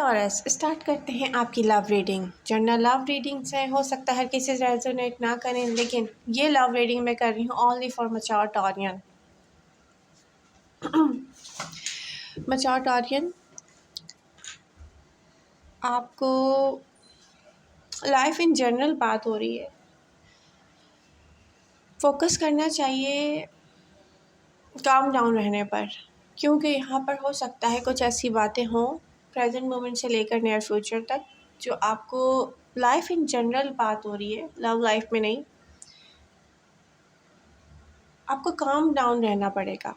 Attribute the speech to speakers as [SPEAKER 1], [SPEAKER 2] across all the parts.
[SPEAKER 1] Taurus, start करते हैं आपकी love reading. General love readings है, हो सकता है हर किसी से रेजोनेट ना करें, लेकिन ये लव रीडिंग मैं कर रही हूँ only for mature Taurean. Mature Taurean, आपको लाइफ इन जनरल बात हो रही है, फोकस करना चाहिए काम डाउन रहने पर, क्योंकि यहाँ पर हो सकता है कुछ ऐसी बातें हों प्रेजेंट मोमेंट से लेकर नियर फ्यूचर तक जो आपको लाइफ इन जनरल बात हो रही है, लव लाइफ में नहीं। आपको काम डाउन रहना पड़ेगा।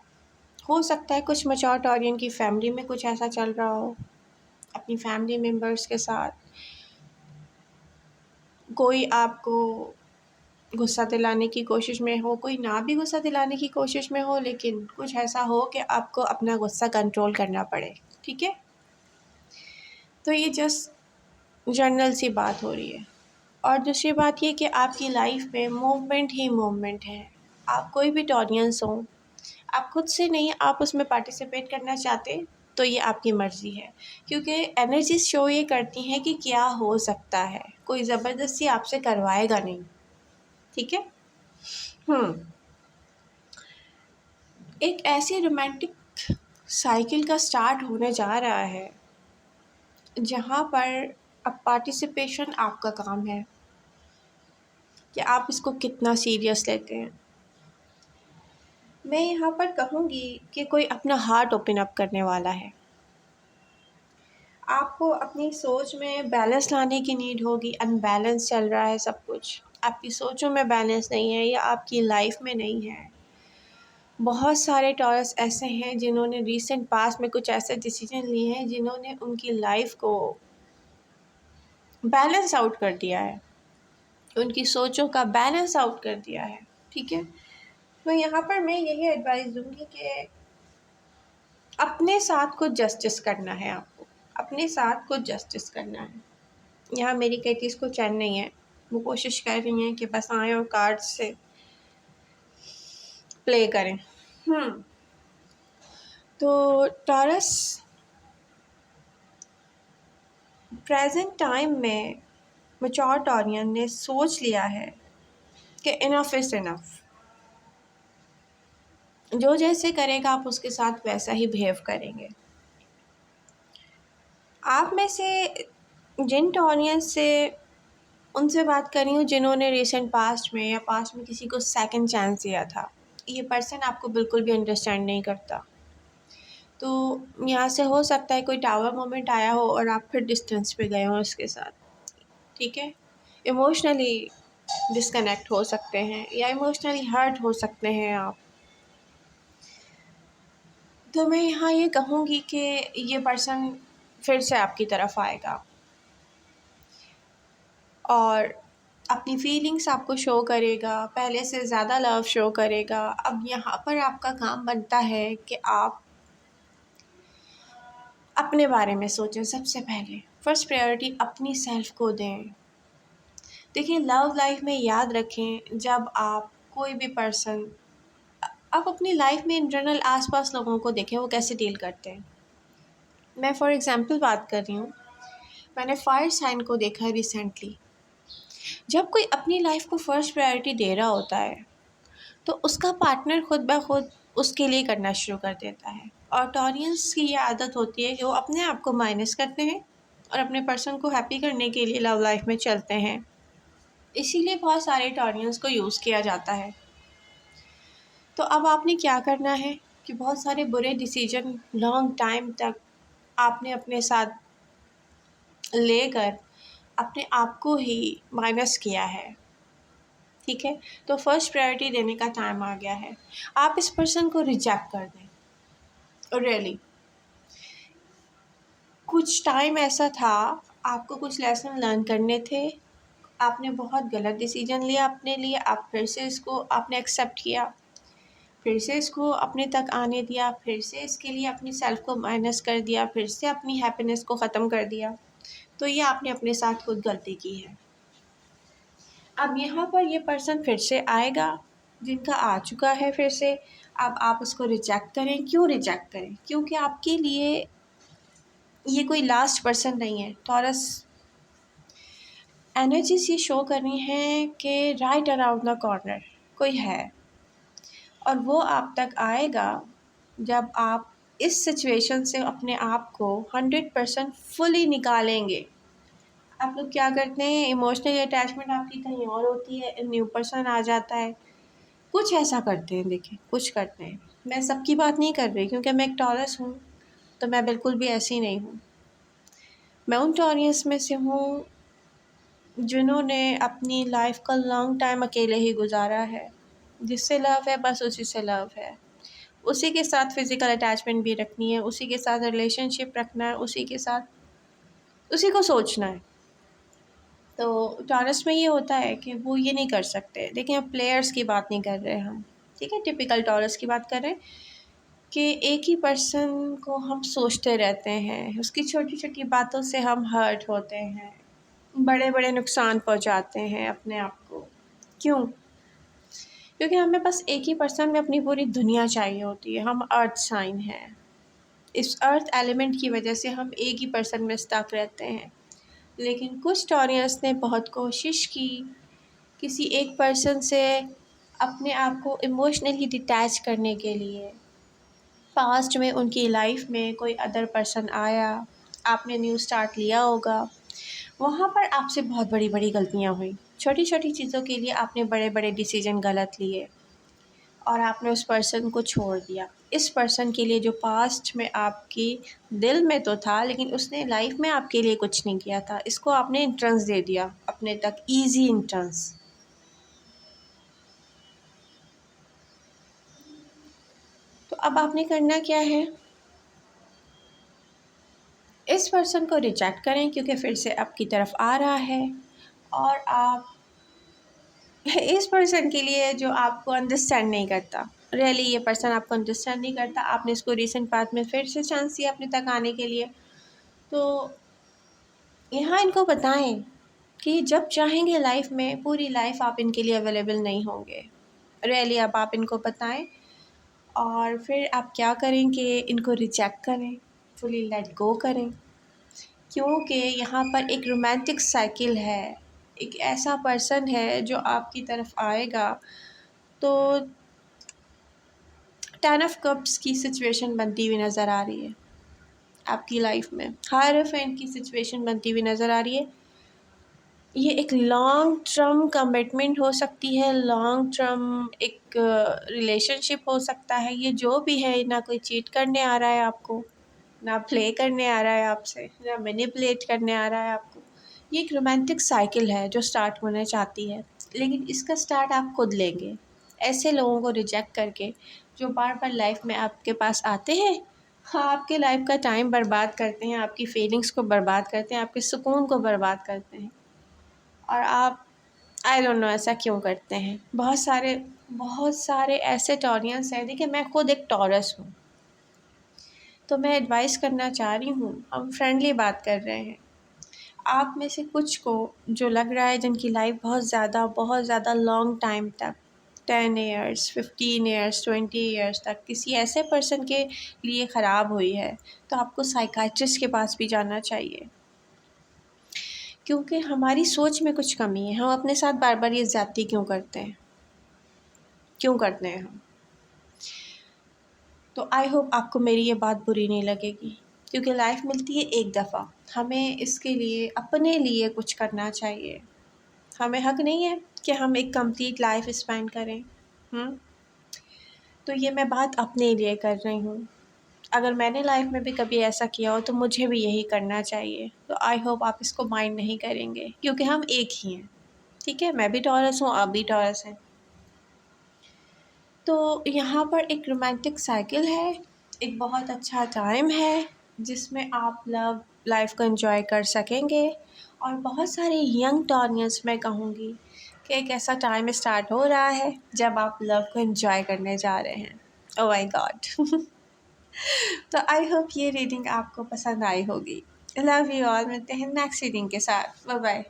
[SPEAKER 1] हो सकता है कुछ मैच्योर टॉरियन की फैमिली में कुछ ऐसा चल रहा हो, अपनी फैमिली मेम्बर्स के साथ कोई आपको गुस्सा दिलाने की कोशिश में हो, कोई ना भी गुस्सा दिलाने की कोशिश में हो, लेकिन कुछ ऐसा हो कि आपको अपना गुस्सा कंट्रोल करना पड़े। ठीक है, तो ये जस्ट जनरल सी बात हो रही है। और दूसरी बात ये कि आपकी लाइफ में मूवमेंट ही मूवमेंट है। आप कोई भी ऑडियंस हो, आप खुद से नहीं आप उसमें पार्टिसिपेट करना चाहते तो ये आपकी मर्ज़ी है, क्योंकि एनर्जी शो ये करती हैं कि क्या हो सकता है, कोई ज़बरदस्ती आपसे करवाएगा नहीं। ठीक है। एक ऐसी रोमांटिक साइकिल का स्टार्ट होने जा रहा है जहाँ पर अब पार्टिसिपेशन आपका काम है कि आप इसको कितना सीरियस लेते हैं। मैं यहाँ पर कहूँगी कि कोई अपना हार्ट ओपन अप करने वाला है। आपको अपनी सोच में बैलेंस लाने की नीड होगी। अनबैलेंस चल रहा है सब कुछ, आपकी सोचों में बैलेंस नहीं है या आपकी लाइफ में नहीं है। बहुत सारे टॉरस ऐसे हैं जिन्होंने रीसेंट पास्ट में कुछ ऐसे डिसीजन लिए हैं जिन्होंने उनकी लाइफ को बैलेंस आउट कर दिया है, उनकी सोचों का बैलेंस आउट कर दिया है। ठीक है, तो यहाँ पर मैं यही एडवाइस दूंगी कि अपने साथ को जस्टिस करना है, आपको अपने साथ को जस्टिस करना है। यहाँ मेरी कैटीज़ को चैन नहीं है, वो कोशिश कर रही हैं कि बस आएँ और कार्ड्स से प्ले करें। तो टॉरस, प्रेजेंट टाइम में मैच्योर टॉरियन ने सोच लिया है कि इनफ इज़ इनफ। जो जैसे करेगा आप उसके साथ वैसा ही बिहेव करेंगे। आप में से जिन टॉरियन से उनसे बात कर रही हूँ जिन्होंने रिसेंट पास्ट में या पास्ट में किसी को सेकंड चांस दिया था, ये पर्सन आपको बिल्कुल भी अंडरस्टैंड नहीं करता। तो यहाँ से हो सकता है कोई टावर मोमेंट आया हो और आप फिर डिस्टेंस पे गए हो उसके साथ। ठीक है, इमोशनली डिस्कनेक्ट हो सकते हैं या इमोशनली हर्ट हो सकते हैं आप। तो मैं यहाँ ये कहूँगी कि ये पर्सन फिर से आपकी तरफ आएगा और अपनी फीलिंग्स आपको शो करेगा, पहले से ज़्यादा लव शो करेगा। अब यहाँ पर आपका काम बनता है कि आप अपने बारे में सोचें। सबसे पहले फर्स्ट प्रायोरिटी अपनी सेल्फ को दें। देखिए, लव लाइफ में याद रखें, जब आप कोई भी पर्सन, आप अपनी लाइफ में इन जनरल आसपास लोगों को देखें वो कैसे डील करते हैं। मैं फॉर एग्ज़ाम्पल बात कर रही हूँ, मैंने फायर साइन को देखा है रिसेंटली। जब कोई अपनी लाइफ को फर्स्ट प्रायोरिटी दे रहा होता है तो उसका पार्टनर खुद ब खुद उसके लिए करना शुरू कर देता है। और टॉरियंस की ये आदत होती है कि वो अपने आप को माइनस करते हैं और अपने पर्सन को हैप्पी करने के लिए लव लाइफ में चलते हैं। इसीलिए बहुत सारे टॉरियंस को यूज़ किया जाता है। तो अब आपने क्या करना है कि बहुत सारे बुरे डिसीजन लॉन्ग टाइम तक आपने अपने साथ लेकर अपने आप को ही माइनस किया है। ठीक है, तो फर्स्ट प्रायोरिटी देने का टाइम आ गया है। आप इस पर्सन को रिजेक्ट कर दें। रियली कुछ टाइम ऐसा था, आपको कुछ लेसन लर्न करने थे, आपने बहुत गलत डिसीजन लिया अपने लिए, आप फिर से इसको आपने एक्सेप्ट किया, फिर से इसको अपने तक आने दिया, फिर से इसके लिए अपनी सेल्फ को माइनस कर दिया, फिर से अपनी हैप्पीनेस को ख़त्म कर दिया। तो ये आपने अपने साथ खुद गलती की है। अब यहाँ पर ये पर्सन फिर से आएगा, जिनका आ चुका है फिर से। अब आप उसको रिजेक्ट करें। क्यों रिजेक्ट करें? क्योंकि आपके लिए ये कोई लास्ट पर्सन नहीं है। टॉरस एनर्जीज ये शो कर रही हैं कि राइट अराउंड द कॉर्नर कोई है, और वो आप तक आएगा जब आप इस सिचुएशन से अपने आप को 100% फुली निकालेंगे। आप लोग क्या करते हैं, इमोशनल अटैचमेंट आपकी कहीं और होती है, न्यू पर्सन आ जाता है, कुछ ऐसा करते हैं। देखिए कुछ करते हैं, मैं सबकी बात नहीं कर रही क्योंकि मैं एक टॉरस हूँ, तो मैं बिल्कुल भी ऐसी नहीं हूँ। मैं उन टॉरियंस में से हूँ जिन्होंने अपनी लाइफ का लॉन्ग टाइम अकेले ही गुजारा है। जिससे लव है बस उसी से लव है, उसी के साथ फिज़िकल अटैचमेंट भी रखनी है, उसी के साथ रिलेशनशिप रखना है, उसी के साथ उसी को सोचना है। तो टॉरस में ये होता है कि वो ये नहीं कर सकते। देखिए अब प्लेयर्स की बात नहीं कर रहे हम, ठीक है, टिपिकल टॉरस की बात कर रहे हैं कि एक ही पर्सन को हम सोचते रहते हैं, उसकी छोटी छोटी बातों से हम हर्ट होते हैं, बड़े बड़े नुकसान पहुंचाते हैं अपने आप को। क्यों? क्योंकि हमें बस एक ही पर्सन में अपनी पूरी दुनिया चाहिए होती है। हम अर्थ साइन हैं, इस अर्थ एलिमेंट की वजह से हम एक ही पर्सन में स्टक रहते हैं। लेकिन कुछ टॉरियंस ने बहुत कोशिश की किसी एक पर्सन से अपने आप को इमोशनली डिटैच करने के लिए। पास्ट में उनकी लाइफ में कोई अदर पर्सन आया, आपने न्यू स्टार्ट लिया होगा, वहाँ पर आपसे बहुत बड़ी बड़ी गलतियाँ हुई। छोटी छोटी चीज़ों के लिए आपने बड़े बड़े डिसीजन गलत लिए और आपने उस पर्सन को छोड़ दिया। इस पर्सन के लिए जो पास्ट में आपकी दिल में तो था, लेकिन उसने लाइफ में आपके लिए कुछ नहीं किया था, इसको आपने इंट्रेंस दे दिया अपने तक, ईजी इंट्रेंस। तो अब आपने करना क्या है, इस पर्सन को रिजेक्ट करें क्योंकि फिर से आपकी तरफ आ रहा है, और आप इस पर्सन के लिए जो आपको अंडरस्टैंड नहीं करता, रियली ये पर्सन आपको अंडरस्टैंड नहीं करता, आपने इसको रीसेंट पास्ट में फिर से चांस दिया अपने तक आने के लिए, तो यहाँ इनको बताएं कि जब चाहेंगे लाइफ में पूरी लाइफ आप इनके लिए अवेलेबल नहीं होंगे। रियली अब आप इनको बताएं, और फिर आप क्या करें कि इनको रिजेक्ट करें, फुली लेट गो करें। क्योंकि यहाँ पर एक रोमांटिक साइकिल है, एक ऐसा पर्सन है जो आपकी तरफ आएगा, तो 10 of Cups की सिचुएशन बनती हुई नज़र आ रही है आपकी लाइफ में, हायरोफेंट की सिचुएशन बनती हुई नज़र आ रही है। ये एक लॉन्ग टर्म कमिटमेंट हो सकती है, लॉन्ग टर्म एक रिलेशनशिप हो सकता है। ये जो भी है, ना कोई चीट करने आ रहा है आपको, ना प्ले करने आ रहा है आपसे, ना मैनिपुलेट करने आ रहा है आपको। ये एक रोमांटिक साइकिल है जो स्टार्ट होना चाहती है, लेकिन इसका स्टार्ट आप खुद लेंगे ऐसे लोगों को रिजेक्ट करके जो बार बार लाइफ में आपके पास आते हैं। हाँ, आपके लाइफ का टाइम बर्बाद करते हैं, आपकी फीलिंग्स को बर्बाद करते हैं, आपके सुकून को बर्बाद करते हैं, और आप आई डोंट नो ऐसा क्यों करते हैं। बहुत सारे ऐसे टॉरियंस हैं। देखिए मैं खुद एक टॉरस हूँ, तो मैं एडवाइस करना चाह रही हूँ, हम फ्रेंडली बात कर रहे हैं। आप में से कुछ को जो लग रहा है जिनकी लाइफ बहुत ज़्यादा लॉन्ग टाइम तक 10 ईयर्स 15 ईयर्स 20 ईयर्स तक किसी ऐसे पर्सन के लिए ख़राब हुई है, तो आपको साइकाइट्रिस्ट के पास भी जाना चाहिए। क्योंकि हमारी सोच में कुछ कमी है, हम अपने साथ बार बार ये ज़्यादती क्यों करते हैं, क्यों करते हैं हम। तो आई होप आपको मेरी ये बात बुरी नहीं लगेगी, क्योंकि लाइफ मिलती है एक दफ़ा, हमें इसके लिए अपने लिए कुछ करना चाहिए। हमें हक नहीं है कि हम एक कंप्लीट लाइफ स्पेंड करें। तो ये मैं बात अपने लिए कर रही हूँ। अगर मैंने लाइफ में भी कभी ऐसा किया हो तो मुझे भी यही करना चाहिए। तो आई होप आप इसको माइंड नहीं करेंगे, क्योंकि हम एक ही हैं, ठीक है। मैं भी टॉरस हूँ, आप भी टॉरस हैं। तो यहाँ पर एक रोमांटिक साइकिल है, एक बहुत अच्छा टाइम है जिसमें आप लव लाइफ को एंजॉय कर सकेंगे। और बहुत सारे यंग टॉरियंस मैं कहूँगी कि एक ऐसा टाइम स्टार्ट हो रहा है जब आप लव को एंजॉय करने जा रहे हैं। Oh my God. तो आई होप ये रीडिंग आपको पसंद आई होगी। लव यू ऑल, मिलते हैं नेक्स्ट रीडिंग के साथ। Bye bye.